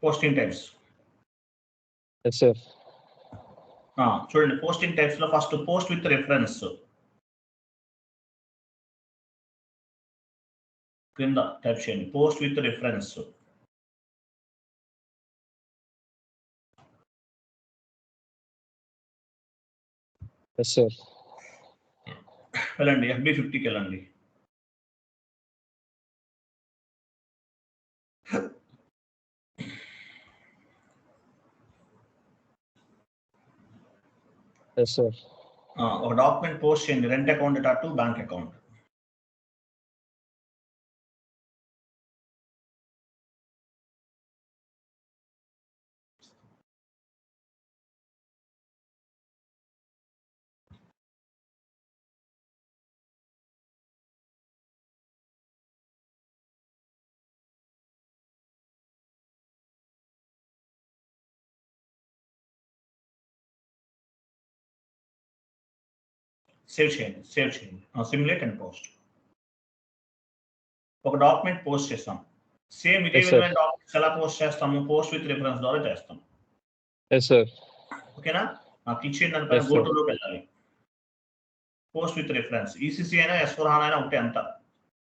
Posting types. Yes sir. చూడండి posting types లో first post with reference కింద type చేయండి. Post with reference. Yes sir. వెళ్ళండి FB50కి వెళ్ళండి. Yes sir. ఒక డాక్యుమెంట్ పోస్ట్ చేయండి. Rent account to bank account. Save చేయండి. Simulate and post. ఒక డాక్యుమెంట్ పోస్ట్ చేస్తాం. సేమ్ ఇదే విధమైన డాక్యుమెంట్స్ ఎలా పోస్ట్ చేస్తాము? పోస్ట్ విత్ రిఫరెన్స్ ద్వారా చేస్తాం. Yes sir. ఓకేనా? క్లిక్ చేయండి, దానిపైన గో టు లోకి వెళ్ళాలి. పోస్ట్ విత్ రిఫరెన్స్ ECC అయినా S/4HANA అయినా ఒకటే అంతా.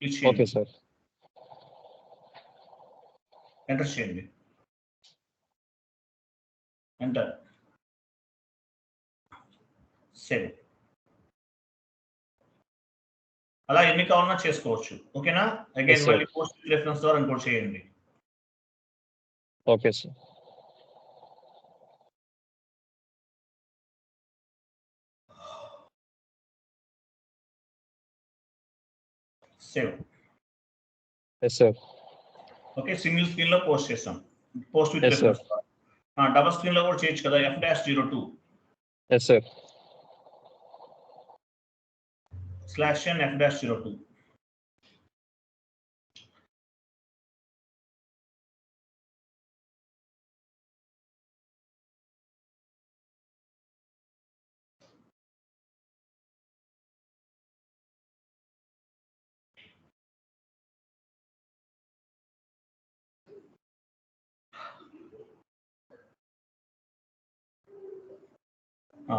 క్లిక్ చేయండి. Okay sir. ఎంటర్ చేయండి. ఎంటర్. సేవ్. అలా ఎన్ని కావాలన్నా చేసుకోవచ్చు. ఓకేనా? అగైన్ మళ్ళీ పోస్ట్ విత్ రిఫరెన్స్ ద్వారా ఇంకోటి చేయండి. Okay sir. Save. Yes sir. Okay, single screen లో పోస్ట్ చేస్తాం. Post with reference. Double screen లో కూడా చేయొచ్చు కదా. F-02 yes sir. /n F-02.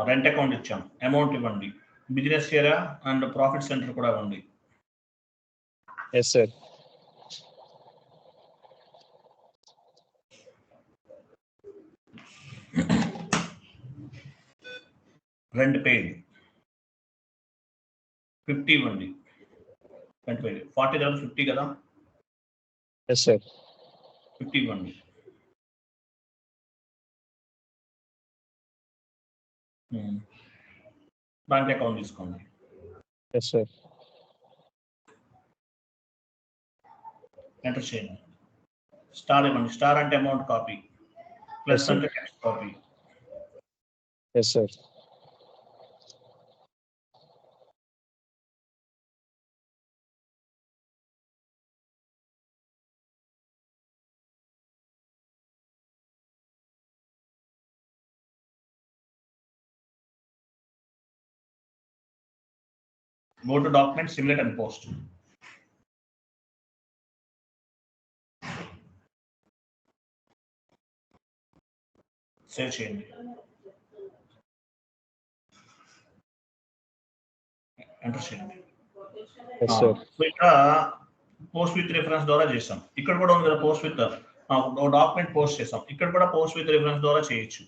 Rent account ఇచ్చాం. అమౌంట్ ఇవ్వండి. Business area and profit centre కూడా ఇవ్వండి. Yes sir. రెంట్ పెయిడ్ 50 ఇవ్వండి. రెంట్ పెయిడ్ 40 లేదా 50 కదా. Yes sir. 50 ఇవ్వండి. బ్యాంక్ అకౌంట్ తీసుకోండి. Yes sir. ఎంటర్ చేయండి. స్టార్ ఇవ్వండి. స్టార్ అంటే అమౌంట్ కాపీ, ప్లస్ అంటే text copy. Yes sir. Go to document, simulate and post. Save చేయండి. ఎంటర్ చేయండి. ఇక్కడ పోస్ట్ విత్ రిఫరెన్స్ ద్వారా చేస్తాం. ఇక్కడ కూడా ఉంది కదా పోస్ట్ విత్ డాక్యుమెంట్ పోస్ట్ చేస్తాం. ఇక్కడ కూడా పోస్ట్ విత్ రిఫరెన్స్ ద్వారా చేయొచ్చు.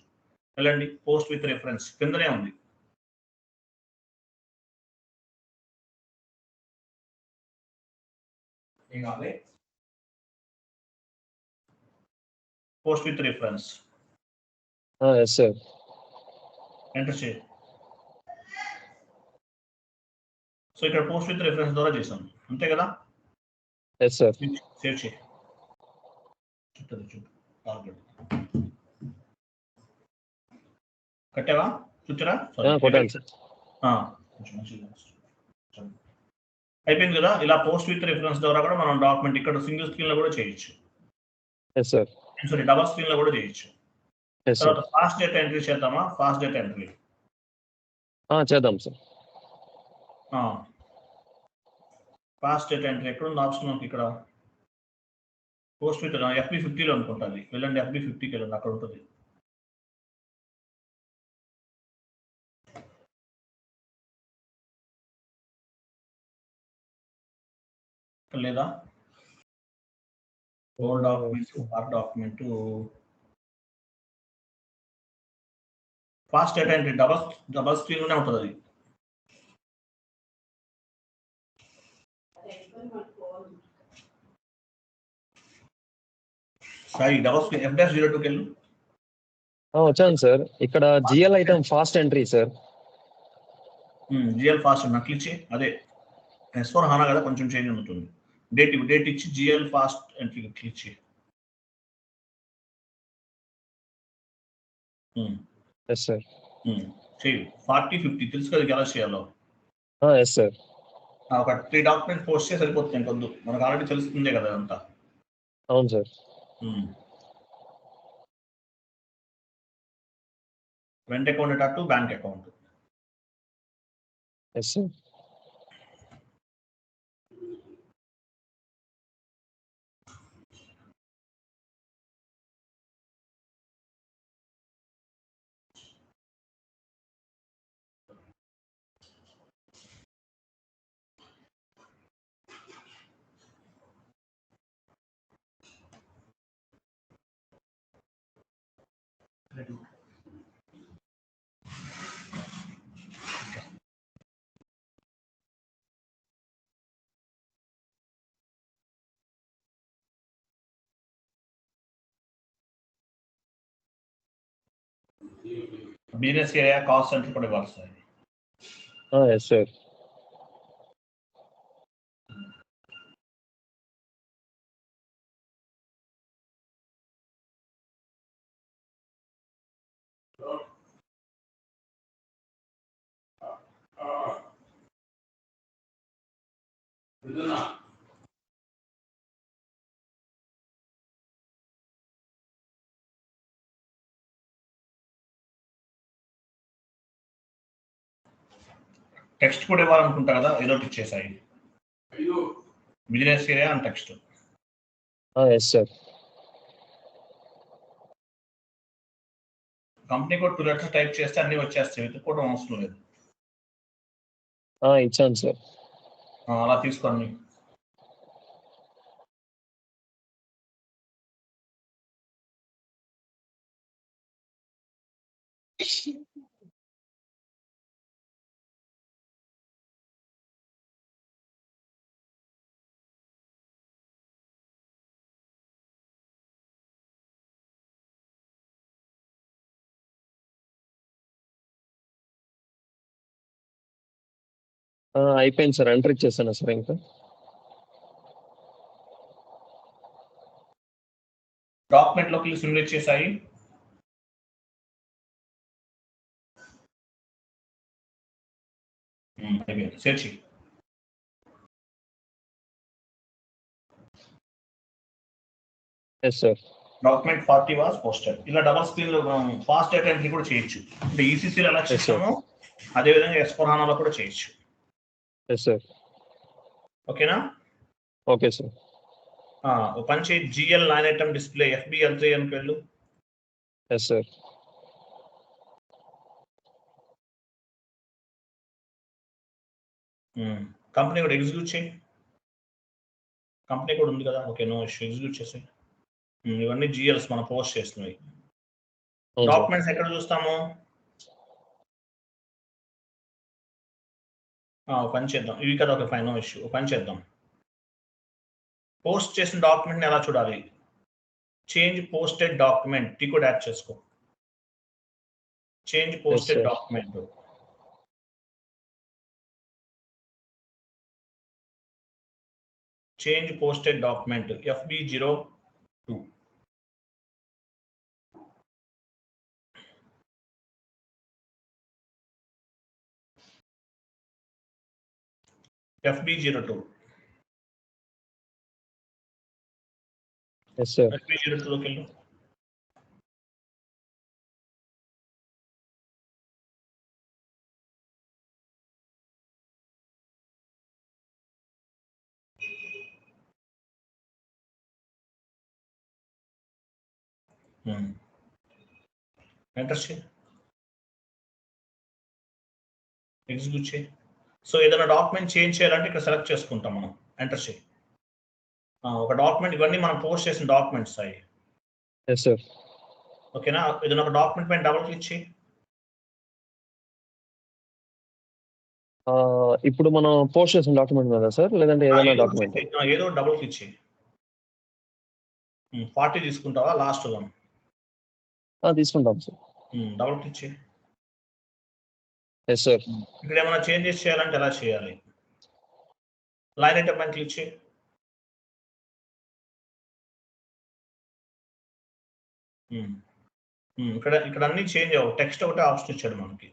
వెళ్ళండి, పోస్ట్ విత్ రిఫరెన్స్ కిందనే ఉంది. Post with reference. Yes sir. Enter చేయండి. సో ఇక్కడ పోస్ట్ విత్ రిఫరెన్స్ ద్వారా చేసాం, అంతే కదా. Yes sir. సేవ్ చేయి. కట్టావా? చూచారా? అయిపోయింది కదా. ఇలా పోస్ట్ విత్ రిఫరెన్స్ ద్వారా కూడా మనం డాక్యుమెంట్ ఇక్కడ సింగిల్ స్క్రీన్ లో కూడా చేయొచ్చు. Yes sir. Sorry, double screen లో కూడా చేయొచ్చు. తర్వాత ఫాస్ట్ డేటా ఎంట్రీ చేద్దామా? ఫాస్ట్ డేటా ఎంట్రీ చేద్దాం సార్. ఫాస్ట్ డేటా ఎంట్రీ ఎక్కడ ఉంది ఆప్షన్? మనకి ఇక్కడ పోస్ట్ విత్ FB 50లో అనుకుంటుంది. వెళ్ళండి FB 50కి వెళ్ళండి, అక్కడ ఉంటుంది. లేదా old document, part document, fast data entry double screen లోనే ఉంటుంది అది. సాయి డబల్ స్క్రీన్ F-02కి వెళ్ళు. వచ్చాను సార్. ఇక్కడ GL item fast entry sir. GL fast నాకు క్లిక్ చేయి. అదే S4 HANA కదా, కొంచెం చేంజ్ ఉంటుంది. డేట్ ఇచ్చి జిఎల్ ఫాస్ట్ ఎంట్రీ క్లిక్ చేయి. Yes sir. చేయి 40-50 తెలుసు కదా ఎలా చేయాలో. Yes sir. ఒక 3 డాక్యుమెంట్ పోస్ట్ చేసి సరిపోతుంది, ఇంకొద్దు, మనకు ఆల్రెడీ తెలుస్తుందే కదా అంతా. అవును సార్. రెంట్ అకౌంట్ అటు bank account. Yes sir. Business area cost centre కూడా ఇవ్వాలి సార్. Yes sir. టెక్స్ట్ కూడా ఇవ్వాలనుకుంటా కదా, ఏదో ఒకటి ఇచ్చేసాయి. Business area and text. Yes sir. Company code 2 letters type చేస్తే అన్ని వచ్చేస్తాయి, వెతుక్కోవడం అవసరం లేదు. ఇచ్చాను సార్. అలా తీసుకోండి. అయిపోయింది సార్. ఎంటర్ ఇచ్చేసాను సార్. ఇంకా డాక్యుమెంట్ లోకి సిమ్యులేట్ చేసాయి. Search yes sir. Document 40 was posted. ఇలా డబల్ స్క్రీన్ లో ఫాస్ట్ డేటా ఎంట్రీ కూడా చేయొచ్చు. అంటే ఈసీసీలో ఎలా చేస్తామో అదే విధంగా S4 HANAలో కూడా చేయొచ్చు. Yes sir. ఓకేనా? Okay sir. పని చేయి. GL 9 ఐటమ్ డిస్ప్లే FBL3 అని వెళ్ళు. Yes sir. కంపెనీ కూడా ఎగ్జిక్యూట్ చేయి. కంపెనీ కూడా ఉంది కదా, ఓకే, నో ఇష్యూ, ఎగ్జిక్యూట్ చేసి. ఇవన్నీ GLs మనం పోస్ట్ చేస్తున్నాయి. డాక్యుమెంట్స్ ఎక్కడ చూస్తాము? పని చేద్దాం, ఇవి కదా, ఒక ఫైన్, నో ఇష్యూ. పని చేద్దాం. పోస్ట్ చేసిన డాక్యుమెంట్ని ఎలా చూడాలి? చేంజ్ పోస్టెడ్ డాక్యుమెంట్ టీ కూడా యాడ్ చేసుకో. Change posted document. Change posted document FB02. FB02. Yes sir. FB02లోకి వెళ్ళు. ఎంటర్ చేయి, ఎగ్జిక్యూట్ చేయి. సో ఏదైనా డాక్యుమెంట్ చేంజ్ చేయాలంటే ఇక్కడ సెలెక్ట్ చేసుకుంటాం మనం, ఎంటర్ చేయి. ఒక డాక్యుమెంట్, ఇవన్నీ మనం పోస్ట్ చేసిన డాక్యుమెంట్స్ అయ్యి. Yes sir. ఓకేనా, ఏదైనా ఒక డాక్యుమెంట్ పైన డబుల్ క్లిక్ చేయి. ఇప్పుడు మనం పోస్ట్ చేసిన డాక్యుమెంట్ కదా సార్, లేదంటే ఏదైనా డాక్యుమెంట్? ఏదో డబుల్ క్లిక్ చేయి. 40 తీసుకుంటావా లాస్ట్ వన్? తీసుకుంటాం సార్. డబుల్ క్లిక్ చేయి. Yes sir. ఇక్కడ ఏమైనా చేంజెస్ చేయాలంటే ఎలా చేయాలి? లైన్ ఐటమ్ పైన క్లిక్ చేయి. ఇక్కడ అన్ని చేంజ్ అవ్వవు, టెక్స్ట్ ఒకటే ఆప్షన్ ఇచ్చాడు మనకి.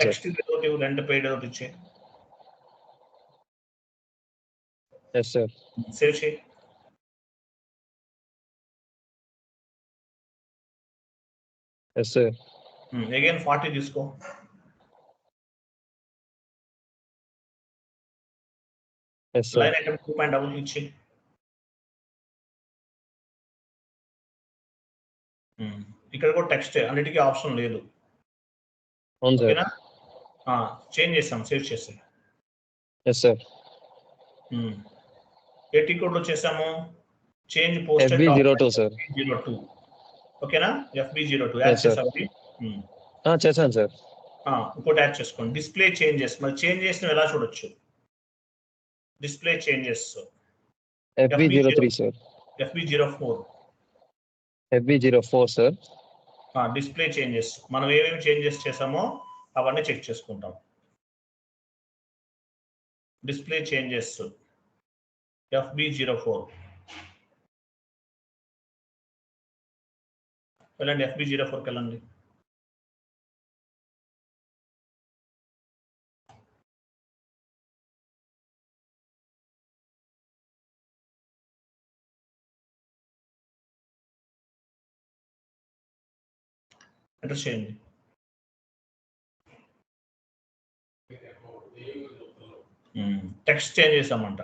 టెక్స్ట్ ఒకటి, రెంట్ పెయిడ్ ఒకటి ఇచ్చే. Yes sir. సేవ్ చేయి. Yes sir. అగైన్ 40 తీసుకో. Yes sir. లైన్ ఐటమ్ 2 పైన డబుల్ క్లిక్ చేయి. ఇక్కడ కూడా టెక్స్ట్, అన్నిటికీ ఆప్షన్ లేదు. ఓకేనా, చేంజ్ చేస్తాం, సేవ్ చేసి. Yes sir. ఏ టీ కోడ్ లో చేసాము? Change posted FB02 sir. 02. ఓకేనా, FB02 యాడ్ చేసాము. చేశాను సార్. ఇంకోటి యాడ్ చేసుకోండి, డిస్ప్లే చేంజెస్. మరి చేంజ్ చేసిన ఎలా చూడొచ్చు? Display changes FB03 sir. FB04. FB04 sir. Display changes, మనం ఏమేమి చేంజెస్ చేసామో అవన్నీ చెక్ చేసుకుంటాం. Display changes FB04. వెళ్ళండి, FB04కి వెళ్ళండి. ఎంటర్ చేయండి. టెక్స్ట్ చేంజ్ చేసామంట.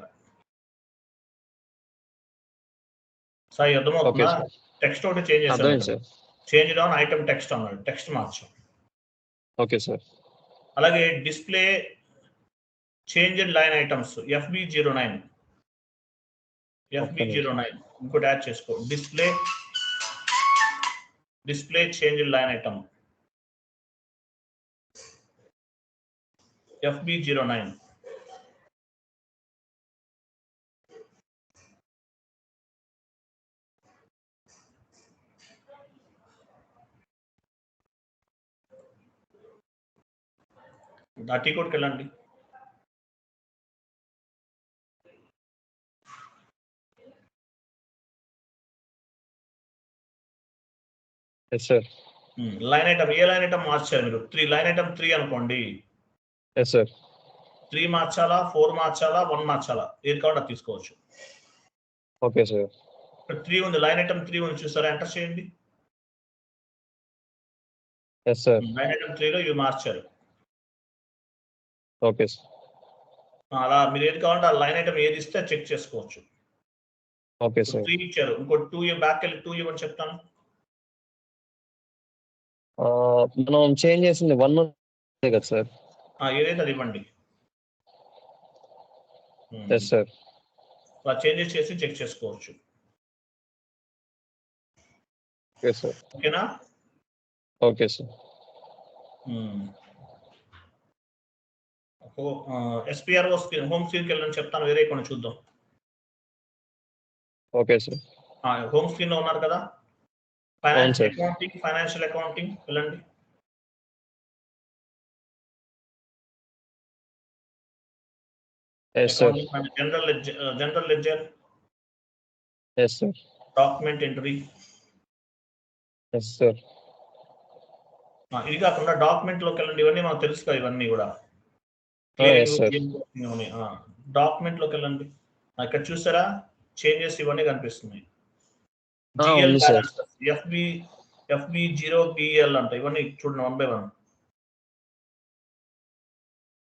సార్ అర్థమవుతుందా? టెక్స్ట్ ఒకటి చేంజ్ చేసాం. చేంజ్ డౌన్ ఐటమ్ టెక్స్ట్ అన్నాడు, టెక్స్ట్ మార్చాం. Okay sir. అలాగే display changed line items FB09. ఇంకోటి యాడ్ చేసుకో, display changed line item FB09. T కోడ్కి వెళ్ళండి. Yes sir. లైన్ ఐటమ్, ఏ లైన్ ఐటమ్ మార్చారు మీరు? 3 లైన్ ఐటమ్ 3 అనుకోండి. Yes sir. 3 మార్చాలా, 4 మార్చాలా, 1 మార్చాలా, ఏది కావాలో అది తీసుకోవచ్చు. Okay sir. 3 ఉంది, లైన్ ఐటమ్ 3 ఉంది, చూసారా? ఎంటర్ చేయండి. Yes sir. లైన్ ఐటమ్ 3లో ఇవి మార్చారు. Okay sir. అలా మీరు ఏది కావాలంటే ఆ లైన్ ఐటమ్ ఏది ఇస్తే చెక్ చేసుకోవచ్చు. Okay sir. 3 ఇచ్చారు, ఇంకో 2 బ్యాక్ వెళ్ళి 2 ఇవ్వని చెప్తాను. మనం చేంజ్ చేసింది 1 కదా సార్? ఏదైతే అది ఇవ్వండి. Yes sir. చేంజెస్ చేసి చెక్ చేసుకోవచ్చు. Okay sir. ఓకేనా? Okay sir. SPRO screen, home స్క్రీన్కి వెళ్ళని చెప్తాను, వేరే కొన్ని చూద్దాం. Okay sir. హోమ్ స్క్రీన్ లో ఉన్నారు కదా, ఫైనాన్షియల్ అకౌంటింగ్ వెళ్ళండి. General ledger. Yes sir. Document entry. Yes sir. ఇది కాకుండా డాక్యుమెంట్ లోకి వెళ్ళండి, ఇవన్నీ మనకు తెలుసు కదా, ఇవన్నీ కూడా. డాక్యుమెంట్ లోకి వెళ్ళండి. ఇక్కడ చూసారా చేంజెస్ ఇవన్నీ కనిపిస్తున్నాయి. FB0BL అంట, ఇవన్నీ చూడండి 1 by 1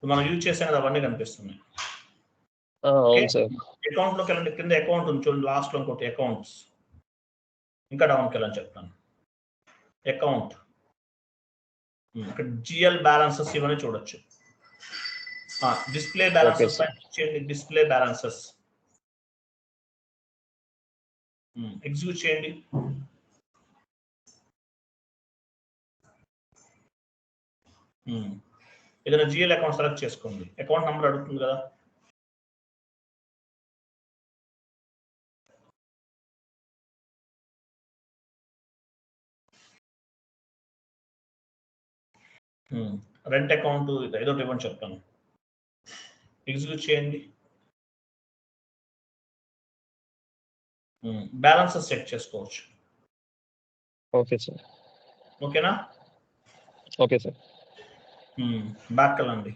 మనం యూజ్ చేసాం కదా, అవన్నీ కనిపిస్తున్నాయి. అకౌంట్ లోకి వెళ్ళండి, కింద అకౌంట్ ఉంది చూడండి, లాస్ట్ లో ఇంకోటి అకౌంట్స్. ఇంకా డౌన్కి వెళ్ళని చెప్తాను. అకౌంట్ ఇక్కడ జిఎల్ బ్యాలెన్సెస్ ఇవన్నీ చూడొచ్చు. డిస్ప్లే బ్యాలెన్సెస్ చేయండి. డిస్ప్లే బ్యాలెన్సెస్ ఎగ్జిక్యూట్ చేయండి. ఏదైనా జిఎల్ అకౌంట్ సెలెక్ట్ చేసుకోండి. అకౌంట్ నెంబర్ అడుగుతుంది కదా. రెంట్ అకౌంట్ ఏదో ఇవ్వని చెప్తాను. ఎగ్జిక్యూట్ చేయండి. బ్యాలెన్సెస్ సెట్ చేసుకోవచ్చు. Okay sir. ఓకేనా? Okay sir. బ్యాక్ వెళ్ళండి.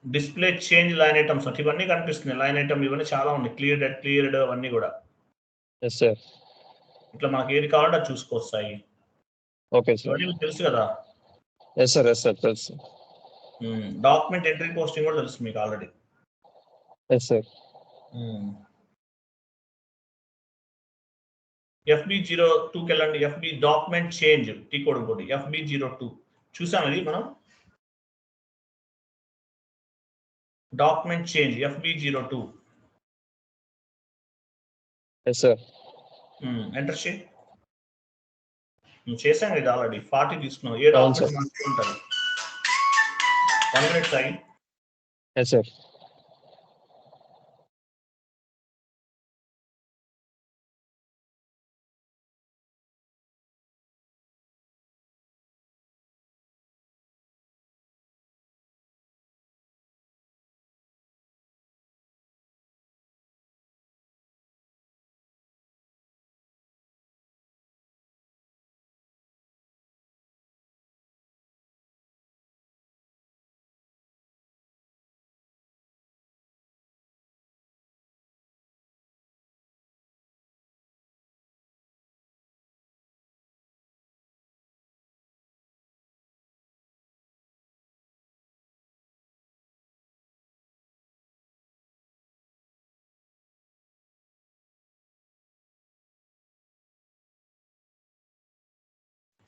డిస్ప్లే చేంజ్ లైన్ ఐటమ్స్ ఇవన్నీ కనిపిస్తున్నాయి. లైన్ ఐటమ్ ఇవన్నీ చాలా ఉన్నాయి. క్లియర్డ్ అవన్నీ కూడా. Yes sir. ఇట్లా మనకి ఏది కావాలంటే అది చూసుకొస్తాయి. Okay sir. ఇవన్నీ మీకు తెలుసు కదా. Yes sir. ఎస్ సార్ తెలుసు. డాక్యుమెంట్ ఎంట్రీ పోస్టింగ్ కూడా తెలుసు మీకు ఆల్రెడీ. Yes sir. FB02కి వెళ్ళండి. FB document change T code ఇంకోటి FB02 చూసాం. ఇది మనం document change FB02. Yes sir. Enter చేయి. చేసాం ఇది ఆల్రెడీ. 40 తీసుకున్నాం. ఏ డాక్యుమెంట్ మనకి ఉంటుంది. 1 minute అయ్యి. Yes sir.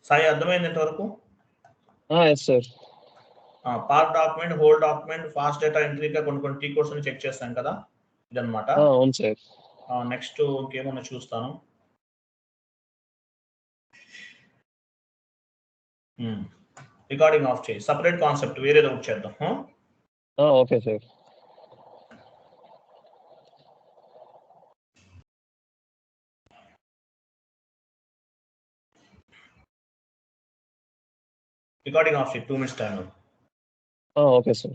సాయి అర్థమైంది ఇంతవరకు? Yes sir. Part document, whole document, fast data ఎంట్రీగా కొన్ని టీ కోడ్స్ చెక్ చేస్తాం కదా, ఇదన్నమాట. అవును సార్. నెక్స్ట్ ఇంకేమన్నా చూస్తాను. రికార్డింగ్ ఆఫ్ చేయి. సపరేట్ కాన్సెప్ట్ వేరేదో ఒకటి చేద్దాం. Okay sir. రికార్డింగ్ ఆఫ్ చేయి. 2 minutes టైం. Okay sir.